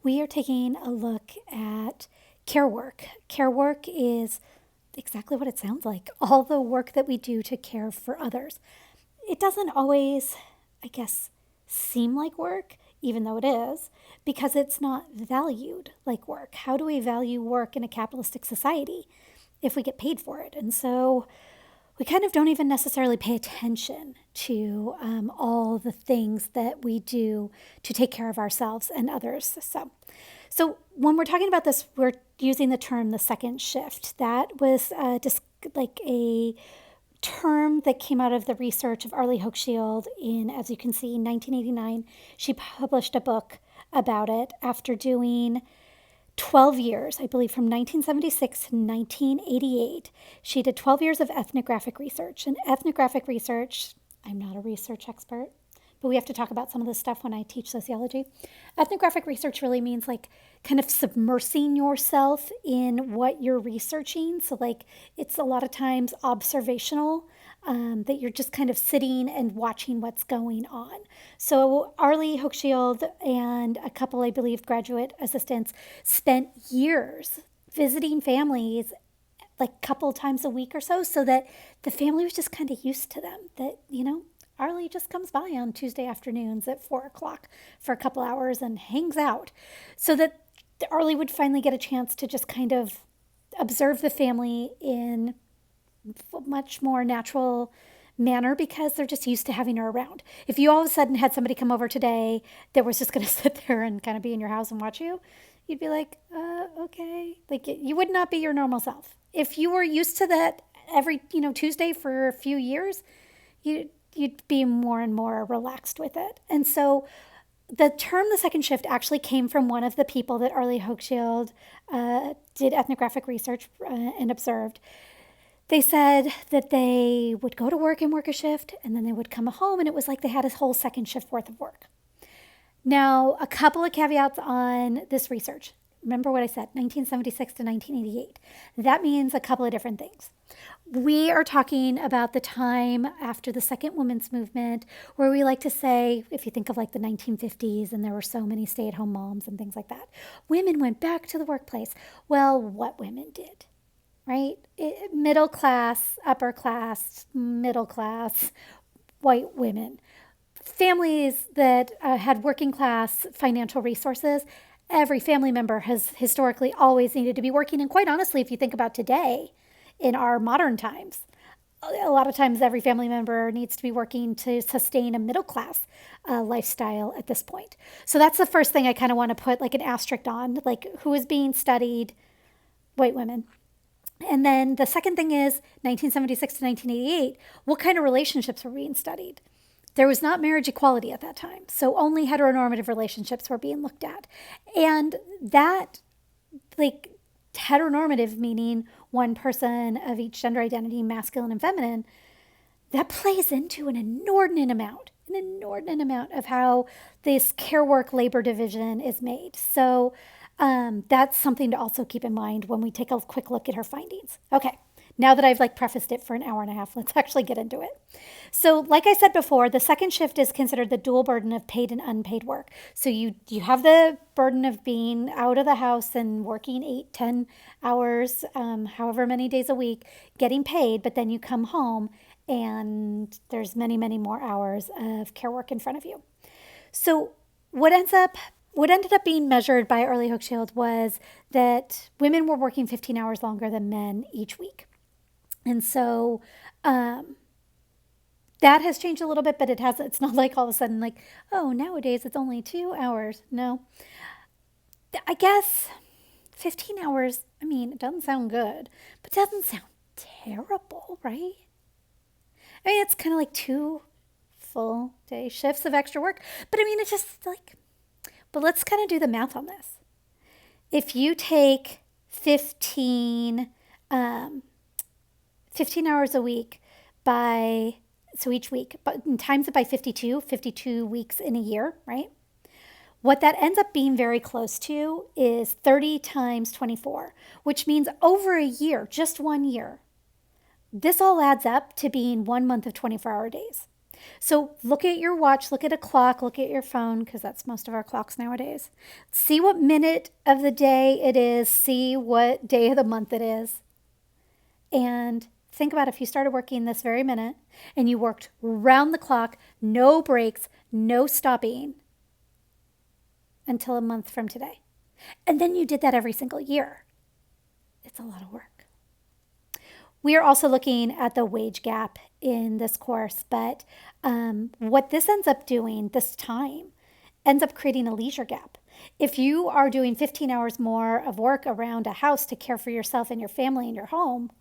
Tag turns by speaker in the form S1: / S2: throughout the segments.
S1: We are taking a look at care work. Care work is exactly what it sounds like, all the work that we do to care for others. It doesn't always, I guess, seem like work, even though it is, because it's not valued like work. How do we value work in a capitalistic society if we get paid for it? And so we kind of don't even necessarily pay attention to all the things that we do to take care of ourselves and others. So when we're talking about this, we're using the term the second shift. That was just like a term that came out of the research of Arlie Hochschild in, as you can see, 1989. She published a book about it after doing 12 years, I believe from 1976 to 1988. She did 12 years of ethnographic research. And ethnographic research, I'm not a research expert, but we have to talk about some of this stuff when I teach sociology. Ethnographic research really means like kind of submersing yourself in what you're researching. So, like, it's a lot of times observational, that you're just kind of sitting and watching what's going on. So, Arlie Hochschild and a couple, I believe, graduate assistants spent years visiting families like a couple times a week or so that the family was just kind of used to them. That, Arlie just comes by on Tuesday afternoons at 4 o'clock for a couple hours and hangs out. So that Arlie would finally get a chance to just kind of observe the family in a much more natural manner because they're just used to having her around. If you all of a sudden had somebody come over today that was just going to sit there and kind of be in your house and watch you, you'd be like, okay. Like, you would not be your normal self. If you were used to that every, Tuesday for a few years, you'd be more and more relaxed with it. And so the term the second shift actually came from one of the people that Arlie Hochschild did ethnographic research and observed. They said that they would go to work and work a shift, and then they would come home, and it was like they had a whole second shift worth of work. Now, a couple of caveats on this research. Remember what I said, 1976 to 1988. That means a couple of different things. We are talking about the time after the second women's movement, where we like to say, if you think of like the 1950s and there were so many stay-at-home moms and things like that, women went back to the workplace. Well, what women did, right? Middle class, upper class, middle class, white women. Families that had working class financial resources, every family member has historically always needed to be working. And quite honestly, if you think about today, in our modern times, a lot of times every family member needs to be working to sustain a middle class lifestyle at this point. So that's the first thing I kind of want to put like an asterisk on, like who is being studied? White women. And then the second thing is 1976 to 1988, what kind of relationships were being studied? There was not marriage equality at that time, so only heteronormative relationships were being looked at. And that, like, heteronormative meaning one person of each gender identity, masculine and feminine, that plays into an inordinate amount of how this care work labor division is made. So that's something to also keep in mind when we take a quick look at her findings. Okay, now that I've like prefaced it for an hour and a half, let's actually get into it. So like I said before, the second shift is considered the dual burden of paid and unpaid work. So you have the burden of being out of the house and working 8-10 hours, however many days a week, getting paid, but then you come home and there's many, many more hours of care work in front of you. So what ended up being measured by Arlie Hochschild was that women were working 15 hours longer than men each week. And so that has changed a little bit, but it's not like all of a sudden like, oh, nowadays it's only 2 hours. No. I guess 15 hours, I mean, it doesn't sound good, but it doesn't sound terrible, right? I mean, it's kind of like 2 full day shifts of extra work. But I mean, it's just like, but let's kind of do the math on this. If you take 15 hours a week so each week, but times it by 52 weeks in a year, right? What that ends up being very close to is 30 times 24, which means over a year, just 1 year. This all adds up to being 1 month of 24-hour days. So look at your watch, look at a clock, look at your phone, because that's most of our clocks nowadays. See what minute of the day it is, see what day of the month it is. And think about if you started working this very minute and you worked round the clock, no breaks, no stopping until a month from today. And then you did that every single year. It's a lot of work. We are also looking at the wage gap in this course, but what this ends up doing, this time, ends up creating a leisure gap. If you are doing 15 hours more of work around a house to care for yourself and your family and your home,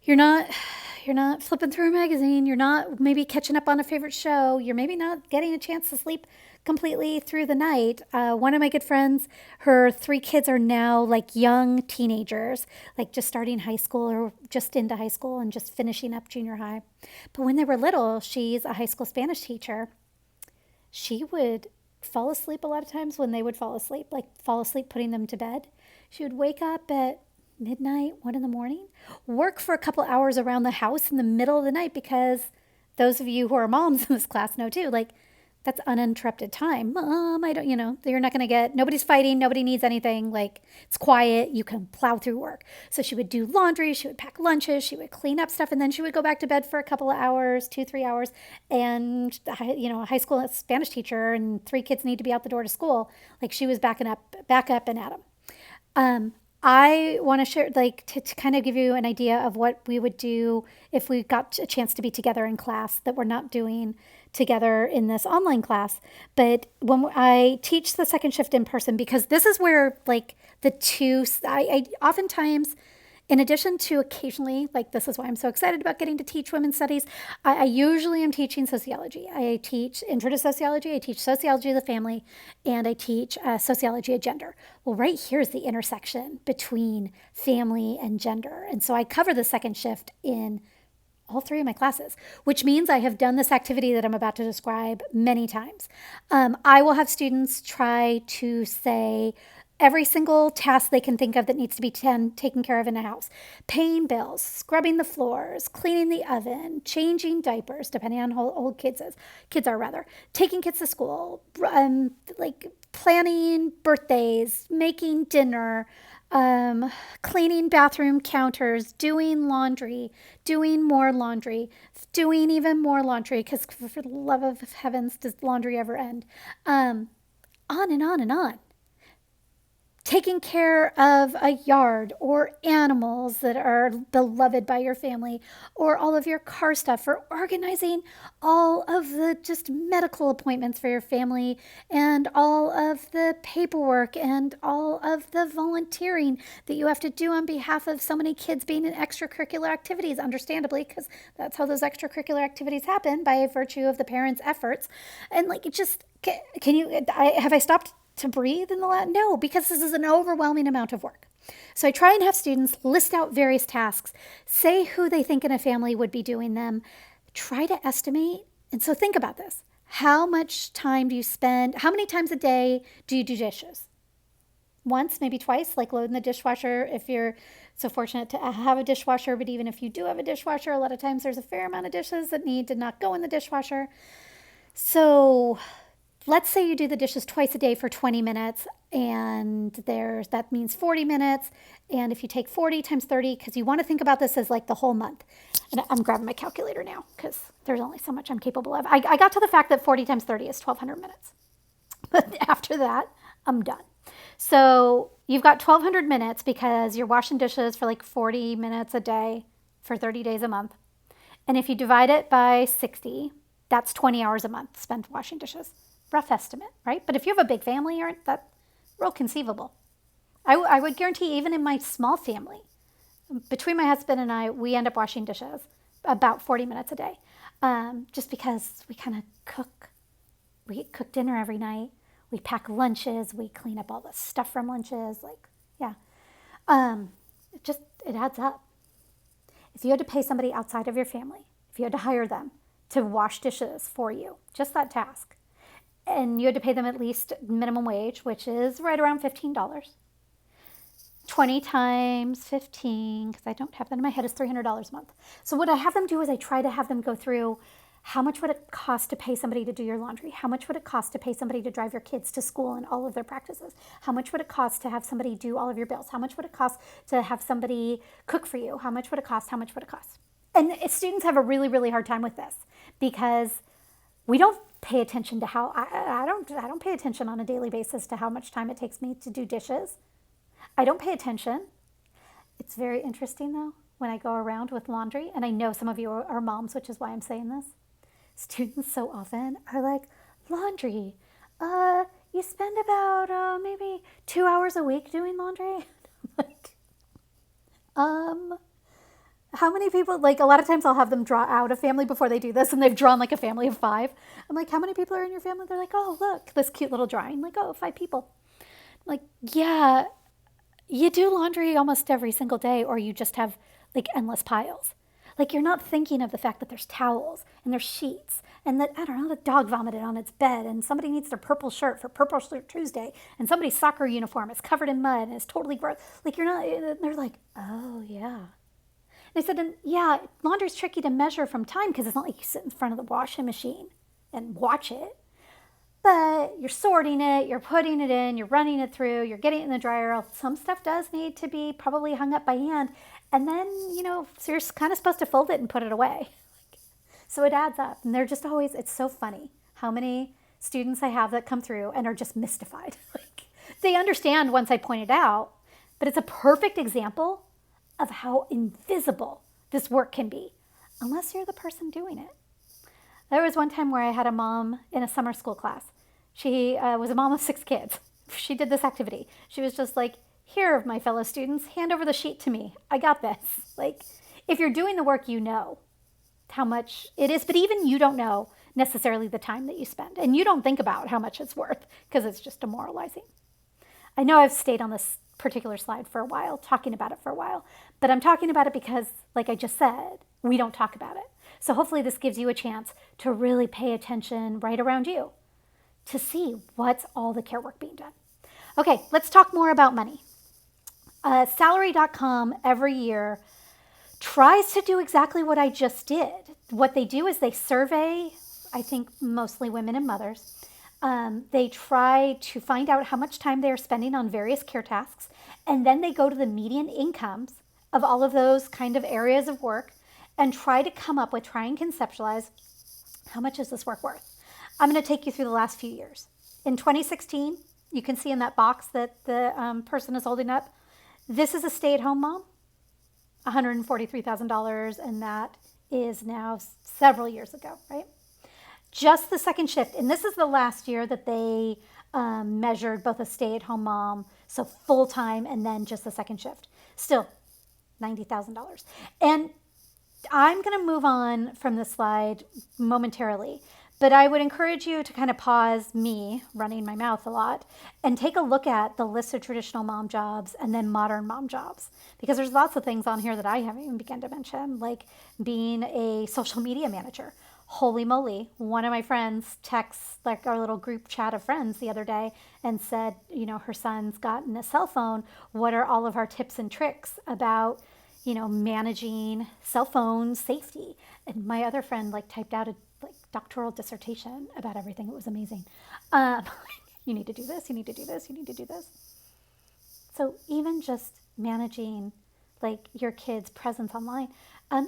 S1: you're not flipping through a magazine, you're not maybe catching up on a favorite show, you're maybe not getting a chance to sleep completely through the night. One of my good friends, her 3 kids are now like young teenagers, like just starting high school or just into high school and just finishing up junior high. But when they were little, she's a high school Spanish teacher. She would fall asleep a lot of times when they would fall asleep, like fall asleep putting them to bed. She would wake up at midnight, 1 in the morning, work for a couple hours around the house in the middle of the night, because those of you who are moms in this class know too, like that's uninterrupted time. Mom, I don't, you're not going to get, nobody's fighting, nobody needs anything. Like it's quiet, you can plow through work. So she would do laundry, she would pack lunches, she would clean up stuff, and then she would go back to bed for a couple of hours, 2-3 hours. And, a high school Spanish teacher and 3 kids need to be out the door to school. Like she was back up and at them. I want to share, like, to kind of give you an idea of what we would do if we got a chance to be together in class that we're not doing together in this online class. But when I teach the second shift in person, because this is where, like, I oftentimes, in addition to occasionally, like this is why I'm so excited about getting to teach women's studies, I usually am teaching sociology. I teach intro to sociology, I teach sociology of the family, and I teach sociology of gender. Well, right here is the intersection between family and gender. And so I cover the second shift in all 3 of my classes, which means I have done this activity that I'm about to describe many times. I will have students try to say every single task they can think of that needs to be taken care of in a house. Paying bills, scrubbing the floors, cleaning the oven, changing diapers, depending on how old kids are, taking kids to school, like planning birthdays, making dinner, cleaning bathroom counters, doing laundry, doing more laundry, doing even more laundry, because for the love of heavens, does laundry ever end? On and on and on. Taking care of a yard or animals that are beloved by your family, or all of your car stuff, or organizing all of the just medical appointments for your family, and all of the paperwork and all of the volunteering that you have to do on behalf of so many kids being in extracurricular activities, understandably, because that's how those extracurricular activities happen, by virtue of the parents' efforts. And like, it just, have I stopped to breathe in the lab? No, because this is an overwhelming amount of work. So I try and have students list out various tasks, say who they think in a family would be doing them, try to estimate. And so think about this. How much time do you spend? How many times a day do you do dishes? Once, maybe twice, like loading the dishwasher if you're so fortunate to have a dishwasher. But even if you do have a dishwasher, a lot of times there's a fair amount of dishes that need to not go in the dishwasher. So let's say you do the dishes twice a day for 20 minutes, and that means 40 minutes. And if you take 40 times 30, because you want to think about this as like the whole month. And I'm grabbing my calculator now because there's only so much I'm capable of. I got to the fact that 40 times 30 is 1,200 minutes. But after that, I'm done. So you've got 1,200 minutes because you're washing dishes for like 40 minutes a day for 30 days a month. And if you divide it by 60, that's 20 hours a month spent washing dishes. Rough estimate, right? But if you have a big family, that's real conceivable. I would guarantee, even in my small family, between my husband and I, we end up washing dishes about 40 minutes a day, just because we kind of cook. We cook dinner every night. We pack lunches. We clean up all the stuff from lunches. Like, yeah, it adds up. If you had to pay somebody outside of your family, if you had to hire them to wash dishes for you, just that task, and you had to pay them at least minimum wage, which is right around $15. 20 times 15, because I don't have that in my head, is $300 a month. So what I have them do is I try to have them go through How much would it cost to pay somebody to do your laundry? How much would it cost to pay somebody to drive your kids to school and all of their practices? How much would it cost to have somebody do all of your bills? How much would it cost to have somebody cook for you? How much would it cost? How much would it cost? And students have a really, really hard time with this because we don't pay attention to how I don't pay attention on a daily basis to how much time it takes me to do dishes. I don't pay attention. It's very interesting though when I go around with laundry, and I know some of you are moms, which is why I'm saying this. Students so often are like, laundry, you spend about maybe 2 hours a week doing laundry? I'm like, how many people, like a lot of times I'll have them draw out a family before they do this, and they've drawn like a family of 5. I'm like, how many people are in your family? They're like, oh, look, this cute little drawing. Like, oh, 5 people. I'm like, yeah, you do laundry almost every single day, or you just have like endless piles. Like you're not thinking of the fact that there's towels and there's sheets and that, I don't know, the dog vomited on its bed and somebody needs their purple shirt for Purple Shirt Tuesday and somebody's soccer uniform is covered in mud and it's totally gross. Like you're not, they're like, oh yeah. And I said, and yeah, laundry's tricky to measure from time because it's not like you sit in front of the washing machine and watch it. But you're sorting it, you're putting it in, you're running it through, you're getting it in the dryer. Some stuff does need to be probably hung up by hand. And then, so you're kind of supposed to fold it and put it away. So it adds up. And they're just always, it's so funny how many students I have that come through and are just mystified. Like they understand once I point it out, but it's a perfect example of how invisible this work can be, unless you're the person doing it. There was one time where I had a mom in a summer school class. She was a mom of 6 kids. She did this activity. She was just like, here, my fellow students, hand over the sheet to me. I got this. Like, if you're doing the work, you know how much it is, but even you don't know necessarily the time that you spend. And you don't think about how much it's worth because it's just demoralizing. I know I've stayed on this particular slide for a while, talking about it for a while, but I'm talking about it because, like I just said, we don't talk about it. So hopefully this gives you a chance to really pay attention right around you to see what's all the care work being done. Okay, let's talk more about money. Salary.com every year tries to do exactly what I just did. What they do is they survey, I think mostly women and mothers. They try to find out how much time they're spending on various care tasks, and then they go to the median incomes of all of those kind of areas of work and try and conceptualize how much is this work worth. I'm going to take you through the last few years. In 2016, you can see in that box that the person is holding up, this is a stay-at-home mom, $143,000, and that is now several years ago, right? Just the second shift, and this is the last year that they measured both a stay-at-home mom, so full-time, and then just the second shift. Still, $90,000. And I'm going to move on from this slide momentarily, but I would encourage you to kind of pause me running my mouth a lot and take a look at the list of traditional mom jobs and then modern mom jobs, because there's lots of things on here that I haven't even begun to mention, like being a social media manager. Holy moly, one of my friends texts like our little group chat of friends the other day and said, her son's gotten a cell phone. What are all of our tips and tricks about, managing cell phone safety? And my other friend typed out a doctoral dissertation about everything. It was amazing. You need to do this, you need to do this, you need to do this. So even just managing your kids' presence online,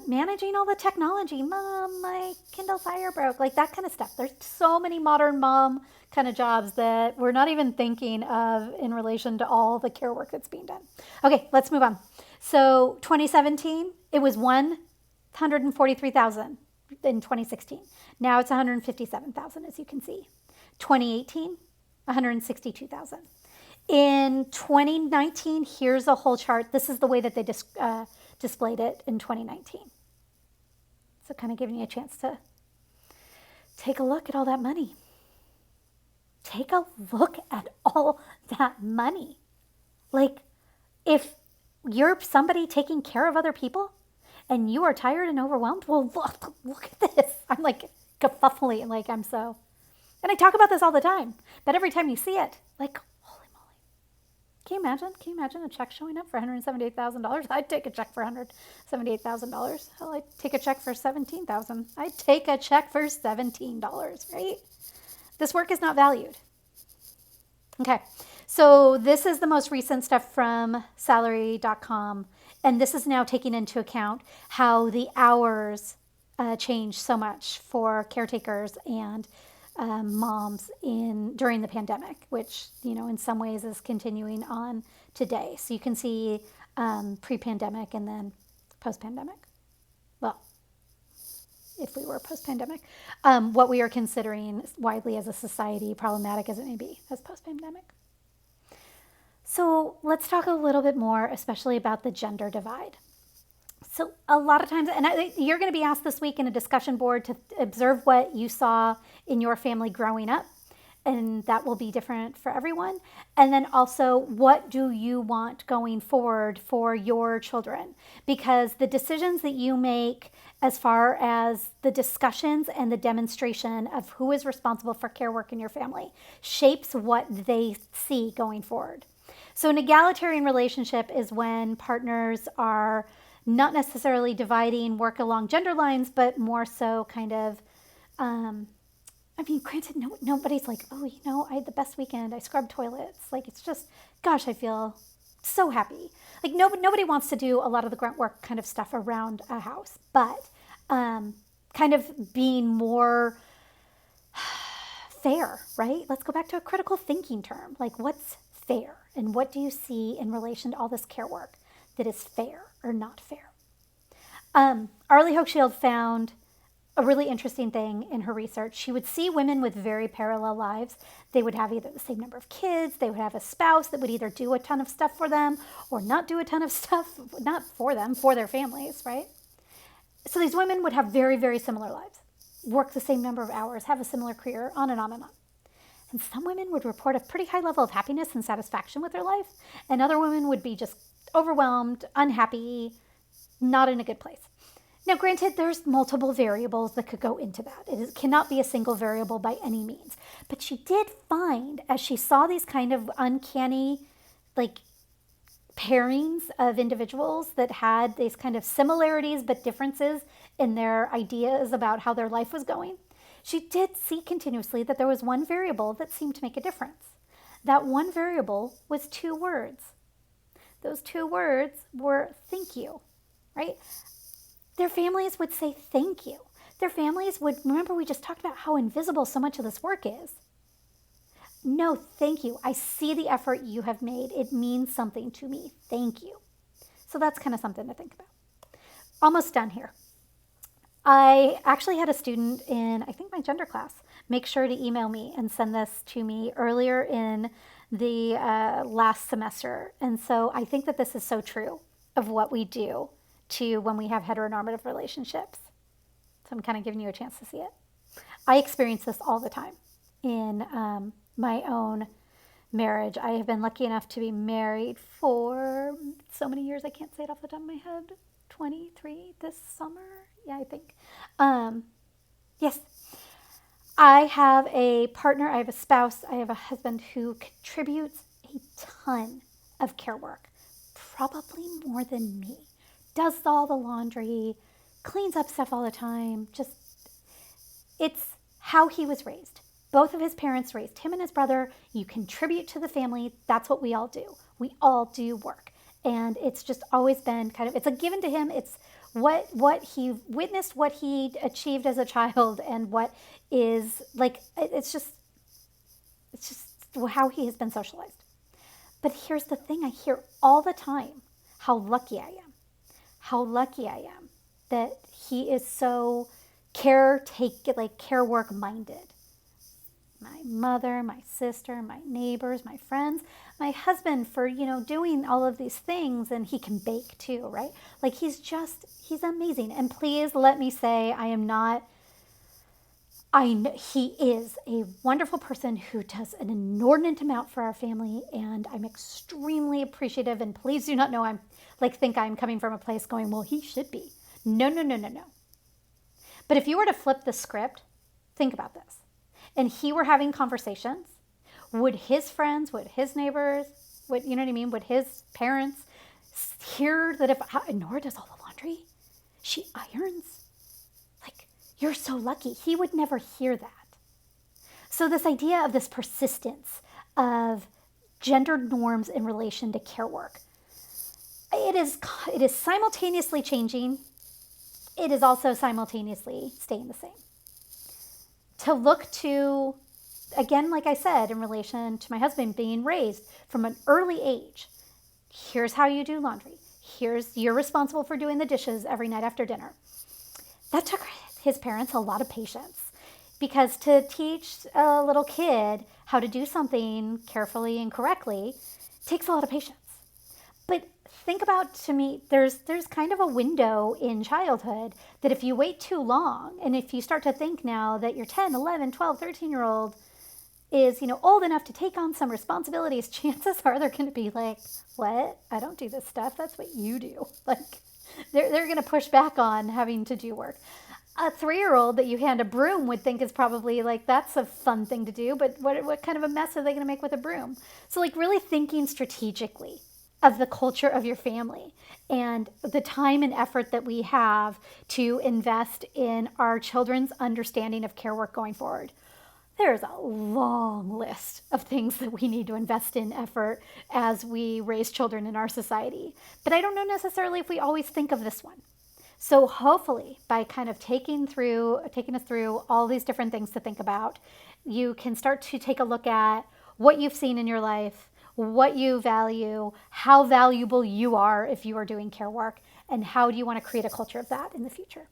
S1: managing all the technology, mom, my Kindle Fire broke, that kind of stuff. There's so many modern mom kind of jobs that we're not even thinking of in relation to all the care work that's being done. Okay, let's move on. So 2017, it was 143,000 in 2016. Now it's 157,000, as you can see. 2018, 162,000. In 2019, here's a whole chart. This is the way that they displayed it in 2019. So kind of giving you a chance to take a look at all that money. Take a look at all that money. If you're somebody taking care of other people and you are tired and overwhelmed, well, look at this. I'm kerfuffling, I'm so. And I talk about this all the time, but every time you see it, holy moly. Can you imagine? Can you imagine a check showing up for $178,000? I'd take a check for $178,000. Hell, I'd take a check for $17,000. I'd take a check for $17, right? This work is not valued. Okay, so this is the most recent stuff from salary.com, and this is now taking into account how the hours changed so much for caretakers and moms during the pandemic, which in some ways is continuing on today. So you can see pre-pandemic and then post-pandemic. Well, if we were post-pandemic, what we are considering widely as a society, problematic as it may be, as post-pandemic. So let's talk a little bit more, especially about the gender divide. So a lot of times, and you're going to be asked this week in a discussion board to observe what you saw in your family growing up, and that will be different for everyone. And then also, what do you want going forward for your children? Because the decisions that you make as far as the discussions and the demonstration of who is responsible for care work in your family shapes what they see going forward. So an egalitarian relationship is when partners are not necessarily dividing work along gender lines, but more so kind of, granted, nobody's like, oh, I had the best weekend. I scrubbed toilets. Like, it's just, gosh, I feel so happy. Like, nobody wants to do a lot of the grunt work kind of stuff around a house, but kind of being more fair, right? Let's go back to a critical thinking term. Like, what's fair? And what do you see in relation to all this care work that is fair or not fair? Arlie Hochschild found a really interesting thing in her research. She would see women with very parallel lives. They would have either the same number of kids, they would have a spouse that would either do a ton of stuff for them or not do a ton of stuff, not for them, for their families, right? So these women would have very, very similar lives, work the same number of hours, have a similar career, on and on and on. And some women would report a pretty high level of happiness and satisfaction with their life, and other women would be just overwhelmed, unhappy, not in a good place. Now, granted, there's multiple variables that could go into that. It cannot be a single variable by any means. But she did find, as she saw these kind of uncanny, pairings of individuals that had these kind of similarities but differences in their ideas about how their life was going, she did see continuously that there was one variable that seemed to make a difference. That one variable was 2 words. Those 2 words were thank you, right? Their families would say thank you. Their families would, remember we just talked about how invisible so much of this work is. No, thank you. I see the effort you have made. It means something to me. Thank you. So that's kind of something to think about. Almost done here. I actually had a student in, I think, my gender class make sure to email me and send this to me earlier in the last semester. And so I think that this is so true of what we do to when we have heteronormative relationships. So I'm kind of giving you a chance to see it. I experience this all the time in my own marriage. I have been lucky enough to be married for so many years. I can't say it off the top of my head. 23 this summer. Yeah, I think. Yes. I have a partner, I have a spouse, I have a husband who contributes a ton of care work, probably more than me. Does all the laundry, cleans up stuff all the time. Just, it's how he was raised. Both of his parents raised him and his brother. You contribute to the family. That's what we all do. We all do work. And it's just always been kind of, it's a given to him. It's what he witnessed, what he achieved as a child, and what is like, it's just how he has been socialized. But here's the thing, I hear all the time how lucky I am. How lucky I am that he is so care work minded. My mother, my sister, my neighbors, my friends, my husband for, doing all of these things, and he can bake too, right? Like he's amazing. And please let me say, he is a wonderful person who does an inordinate amount for our family, and I'm extremely appreciative, and please do not know think I'm coming from a place going, well, he should be. No. But if you were to flip the script, think about this. And he were having conversations, would his friends, would his neighbors Would, you know what I mean? Would his parents hear that if Nora does all the laundry, she irons? Like, you're so lucky. He would never hear that. So this idea of this persistence of gendered norms in relation to care work, it is simultaneously changing. It is also simultaneously staying the same. To look to, again, like I said, in relation to my husband being raised from an early age, here's how you do laundry. You're responsible for doing the dishes every night after dinner. That took his parents a lot of patience, because to teach a little kid how to do something carefully and correctly takes a lot of patience. But think about, to me, there's kind of a window in childhood that if you wait too long, and if you start to think now that your 10, 11, 12, 13-year-old is, old enough to take on some responsibilities, chances are they're going to be like, what? I don't do this stuff. That's what you do. Like, they're going to push back on having to do work. A 3-year-old that you hand a broom would think is probably like, that's a fun thing to do, but what kind of a mess are they going to make with a broom? So like really thinking strategically of the culture of your family and the time and effort that we have to invest in our children's understanding of care work going forward. There's a long list of things that we need to invest in effort as we raise children in our society. But I don't know necessarily if we always think of this one. So hopefully by kind of taking us through all these different things to think about, you can start to take a look at what you've seen in your life, what you value, how valuable you are if you are doing care work, and how do you want to create a culture of that in the future.